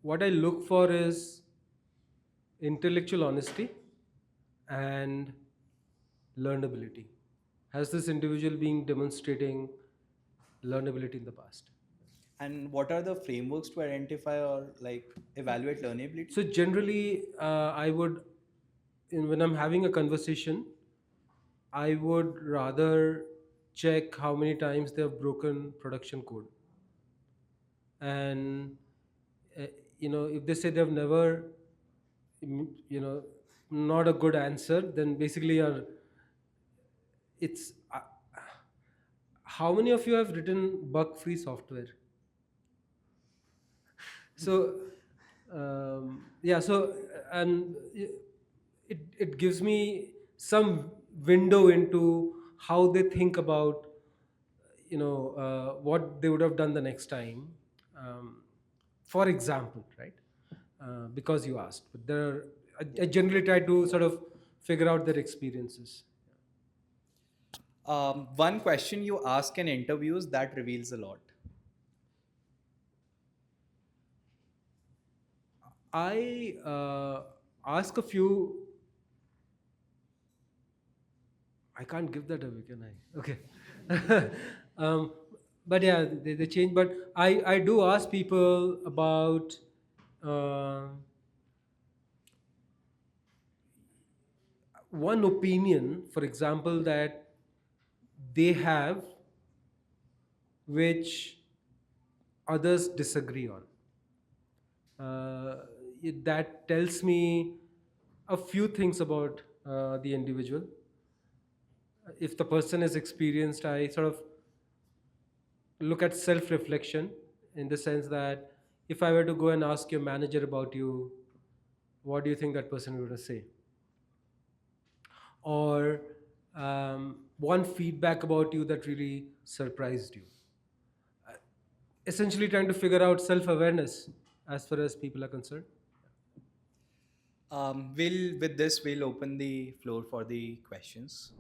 what I look for is intellectual honesty and learnability. Has this individual been demonstrating learnability in the past? And what are the frameworks to identify or like evaluate learnability? So generally, I would, when I'm having a conversation, I would rather check how many times they have broken production code, and uh, if they say they've never, not a good answer, then basically it's how many of you have written bug-free software? So yeah, so and it gives me some window into how they think about, what they would have done the next time. um, for example, right? Because you asked, but I generally try to sort of figure out their experiences. One question you ask in interviews that reveals a lot. I ask a few. I can't give that away, can I? Okay. um, but yeah, they change. But I do ask people about uh, one opinion, for example, that they have, which others disagree on. Uh, that tells me a few things about the individual. If the person is experienced, I sort of look at self reflection, in the sense that if I were to go and ask your manager about you, what do you think that person would say? Or one feedback about you that really surprised you. Essentially, trying to figure out self awareness as far as people are concerned. With this, we'll open the floor for the questions.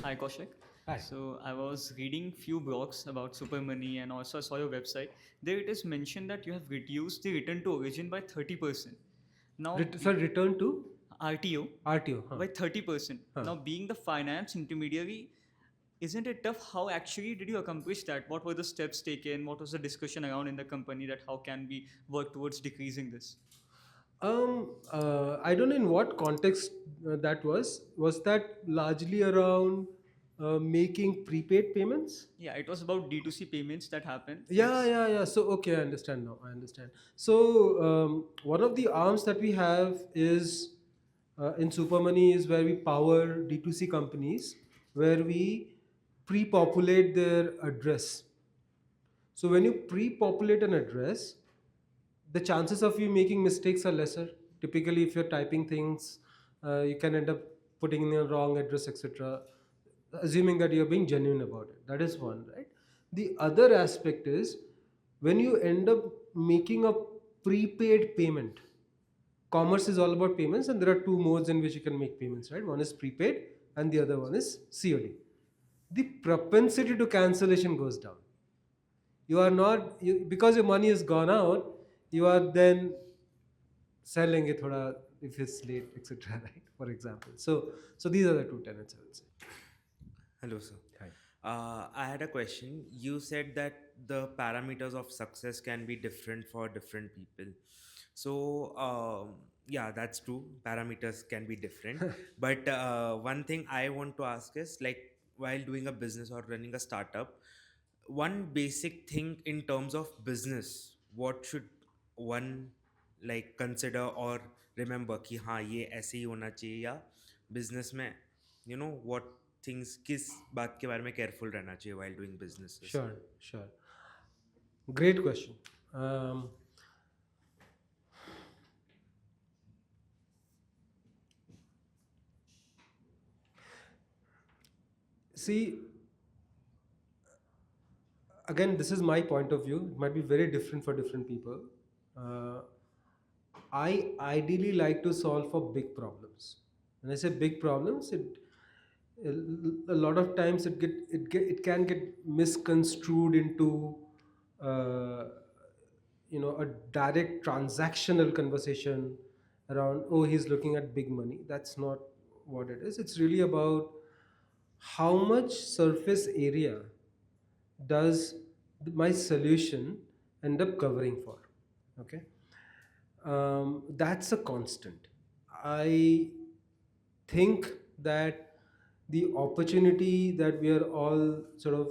Hi Kaushik. Hi. So I was reading few blogs about SuperMoney and also I saw your website. There it is mentioned that you have reduced the return to origin by 30%. Now Sorry, return to RTO RTO. Huh. by 30%. Huh. Now being the finance intermediary, isn't it tough? How actually did you accomplish that? What were the steps taken? What was the discussion around in the company that how can we work towards decreasing this? I don't know in what context that was. Was that largely around making prepaid payments? Yeah, it was about D2C payments that happened. Yeah, It's yeah, yeah. So, okay, I understand now. I understand. So, one of the arms that we have is in SuperMoney is where we power D2C companies, where we pre populate their address. So, when you pre populate an address, the chances of you making mistakes are lesser. Typically, if you're typing things, you can end up putting in the wrong address, etc. Assuming that you're being genuine about it. That is one, right? The other aspect is when you end up making a prepaid payment. Commerce is all about payments, and there are two modes in which you can make payments, right? One is prepaid, and the other one is COD. The propensity to cancellation goes down. You are not because your money has gone out, you are then selling it thoda if it's late, etc. Right? For example. So these are the two tenets, I would say. Hello, sir. Hi. I had a question. You said that the parameters of success can be different for different people. So, yeah, that's true. Parameters can be different. But one thing I want to ask is like, while doing a business or running a startup, one basic thing in terms of business, what should one like consider or remember कि हाँ ये ऐसे ही होना चाहिए या business में what things किस बात के बारे में careful रहना चाहिए while doing businesses. Sure, sure. Great question. Um, See, again, this is my point of view. It might be very different for different people. Uh, I ideally like to solve for big problems. When I say big problems, a lot of times it can get misconstrued into uh, a direct transactional conversation around, oh, he's looking at big money. That's not what it is. It's really about how much surface area does my solution end up covering for. Okay. That's a constant. I think that the opportunity that we are all sort of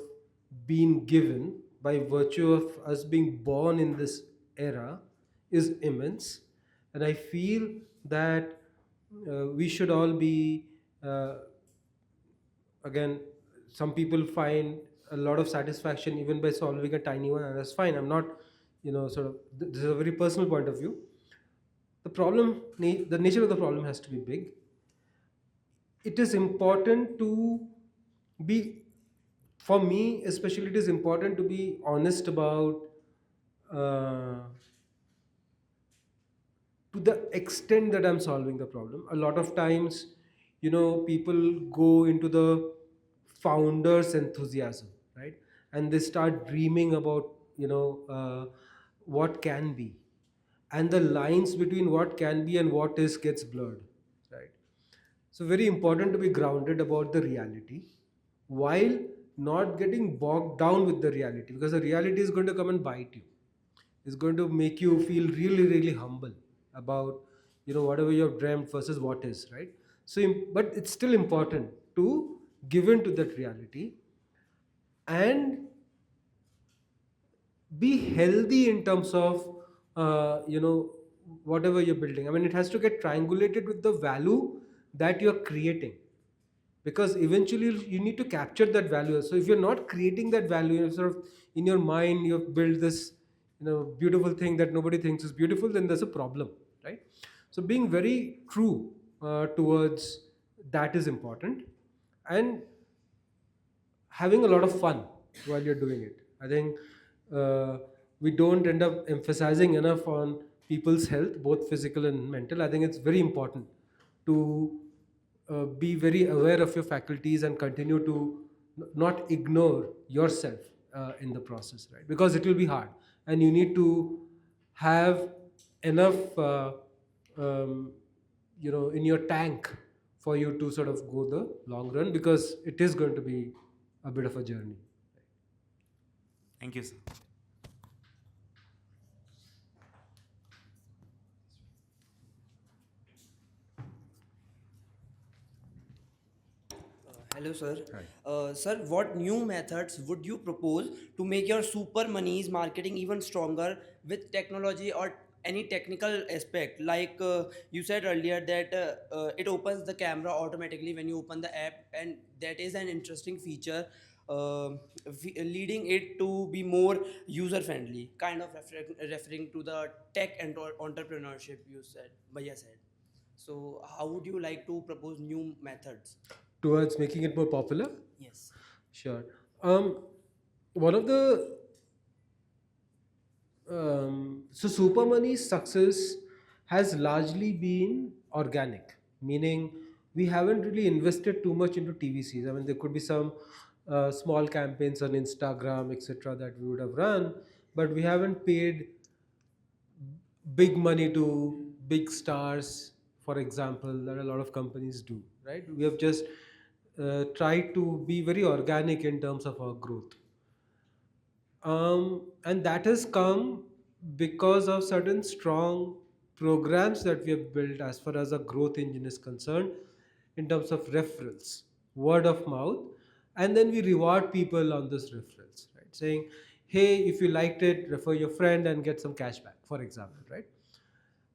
being given by virtue of us being born in this era is immense. And I feel that we should all be, again, some people find a lot of satisfaction even by solving a tiny one, and that's fine. I'm not, sort of, this is a very personal point of view. The nature of the problem has to be big. It is important to be, for me especially, it is important to be honest about, uh, to the extent that I'm solving the problem. A lot of times, people go into the founder's enthusiasm, right? And they start dreaming about, what can be. And the lines between what can be and what is gets blurred, right? So, very important to be grounded about the reality while not getting bogged down with the reality, because the reality is going to come and bite you. It's going to make you feel really, really humble about, whatever you've dreamt versus what is, right? So, but it's still important to give in to that reality and be healthy in terms of, whatever you're building. I mean, it has to get triangulated with the value that you're creating, because eventually you need to capture that value. So if you're not creating that value, you're sort of in your mind you've built this, beautiful thing that nobody thinks is beautiful, then there's a problem, right? So being very true towards that is important, and having a lot of fun while you're doing it. I think uh, we don't end up emphasizing enough on people's health, both physical and mental. I think it's very important to be very aware of your faculties and continue to not ignore yourself in the process, right? Because it will be hard, and you need to have enough, in your tank for you to sort of go the long run, because it is going to be a bit of a journey. Thank you, sir. Hello, sir. Hi. Sir, what new methods would you propose to make your super money's marketing even stronger with technology or any technical aspect? Like you said earlier that it opens the camera automatically when you open the app, and that is an interesting feature, leading it to be more user friendly, kind of referring to the tech and entrepreneurship you said, Bhaiya said. So, how would you like to propose new methods? Towards making it more popular? Yes. Sure. One of the So Super Money's success has largely been organic, meaning we haven't really invested too much into TVCs. I mean, there could be some small campaigns on Instagram, etc., that we would have run, but we haven't paid big money to big stars, for example, that a lot of companies do, right? We have just tried to be very organic in terms of our growth. And that has come because of certain strong programs that we have built as far as a growth engine is concerned, in terms of referrals, word of mouth, and then we reward people on those referrals, right? Saying, hey, if you liked it, refer your friend and get some cash back, for example, right?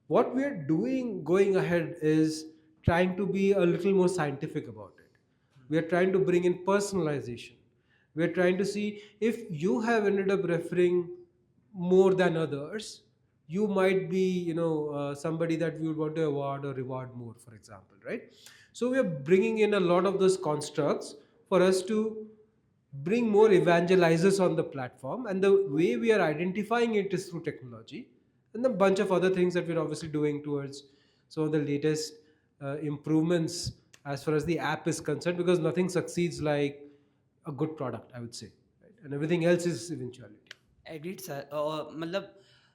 What we are doing going ahead is trying to be a little more scientific about it. We are trying to bring in personalization. We are trying to see if you have ended up referring more than others, you might be, somebody that we would want to award or reward more, for example, right? So we are bringing in a lot of those constructs for us to bring more evangelizers on the platform, and the way we are identifying it is through technology and a bunch of other things that we're obviously doing towards some of the latest improvements as far as the app is concerned, because nothing succeeds like a good product, I would say, right? And everything else is eventuality. Agreed, sir. Matlab,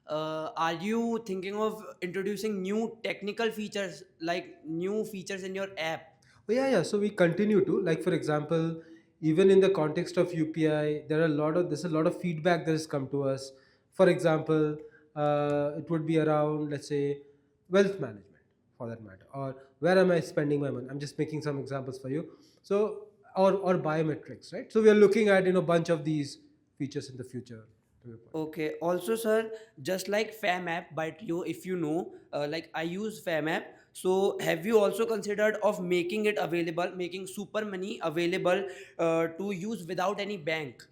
are you thinking of introducing new technical features, like new features in your app? Oh, yeah, yeah. So we continue to, like, for example, even in the context of UPI, there's a lot of feedback that has come to us. For example, it would be around, let's say, wealth management, for that matter, or where am I spending my money? I'm just making some examples for you. So, or biometrics, right? So we are looking at, bunch of these features in the future. To your point. Okay. Also, sir, just like Fam app, but you, if you know, like I use Fam app. So have you also considered of making it available, making super money available to use without any bank?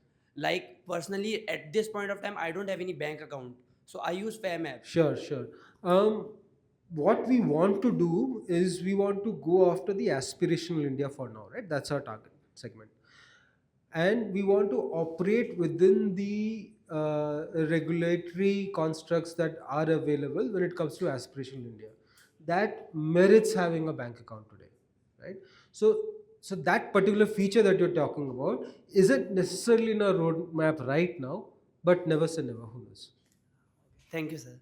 Like personally, at this point of time, I don't have any bank account, so I use Fam app. Sure, sure. Um, what we want to do is we want to go after the aspirational India for now, right? That's our target segment. And we want to operate within the regulatory constructs that are available when it comes to aspirational India. That merits having a bank account today, right? So, so that particular feature that you're talking about isn't necessarily in our roadmap right now, but never say never. Who knows? Thank you, sir.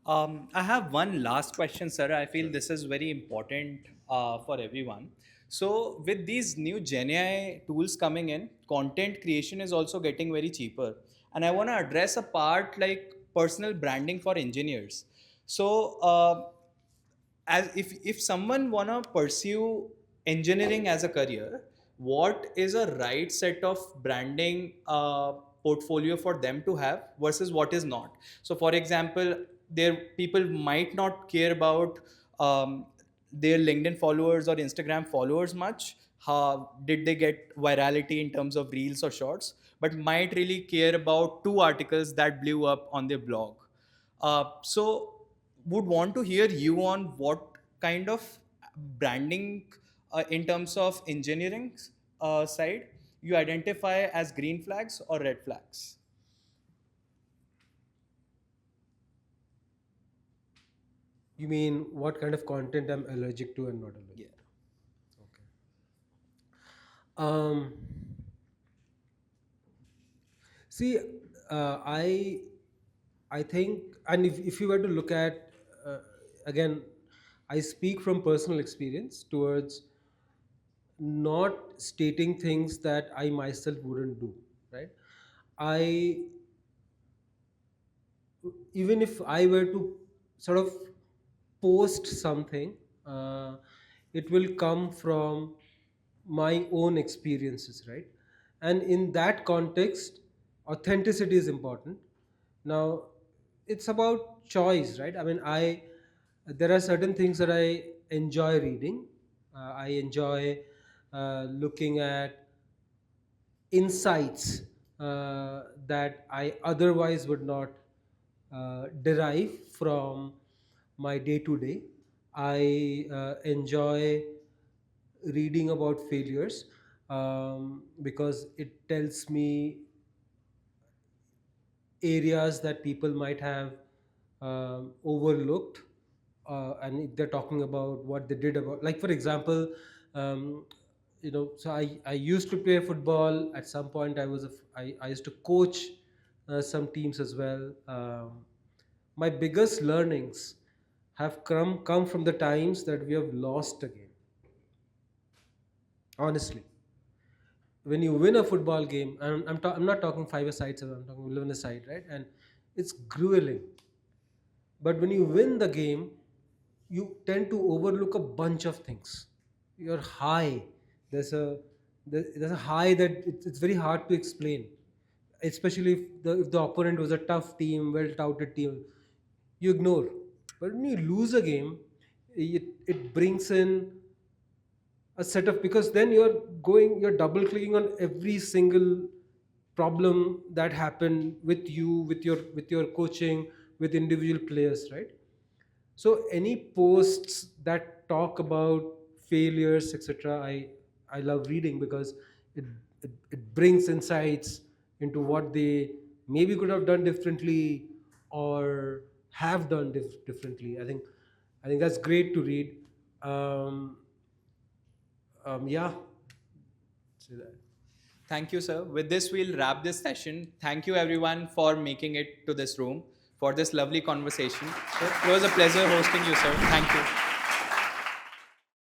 I have one last question, sir. I feel this is very important for everyone. So, with these new Gen AI tools coming in, content creation is also getting very cheaper. And I want to address a part like personal branding for engineers. So, as if someone wanna pursue engineering as a career, what is a right set of branding portfolio for them to have versus what is not? So for example, there people might not care about their LinkedIn followers or Instagram followers much. How did they get virality in terms of reels or shorts, but might really care about two articles that blew up on their blog. So would want to hear you on what kind of branding in terms of engineering side you identify as green flags or red flags. You mean what kind of content I'm allergic to and not allergic? Yeah. Um, see, I think, and if you were to look at, again, I speak from personal experience towards not stating things that I myself wouldn't do, right? I Even if I were to sort of post something, it will come from my own experiences, right? And in that context, authenticity is important. Now, it's about choice, right? I mean, there are certain things that I enjoy reading. I enjoy looking at insights that I otherwise would not derive from my day to day. I enjoy reading about failures because it tells me areas that people might have overlooked, and if they're talking about what they did about, like for example, um, so I used to play football at some point. I used to coach some teams as well. My biggest learnings have come from the times that we have lost again, honestly. When you win a football game, and I'm not talking five-a-side, I'm talking 11-a-side, right? And it's grueling. But when you win the game, you tend to overlook a bunch of things. You're high. There's a there's a high that it's very hard to explain, especially if the opponent was a tough team, well touted team. You ignore. But when you lose a game, it brings in a set of, because then you're double clicking on every single problem that happened with you, with your coaching, with individual players, right? So any posts that talk about failures, etc., I love reading because it brings insights into what they maybe could have done differently or have done differently. I think that's great to read. um, yeah. So that. Thank you, sir. With this, we'll wrap this session. Thank you, everyone, for making it to this room for this lovely conversation. It was a pleasure hosting you, sir. Thank you.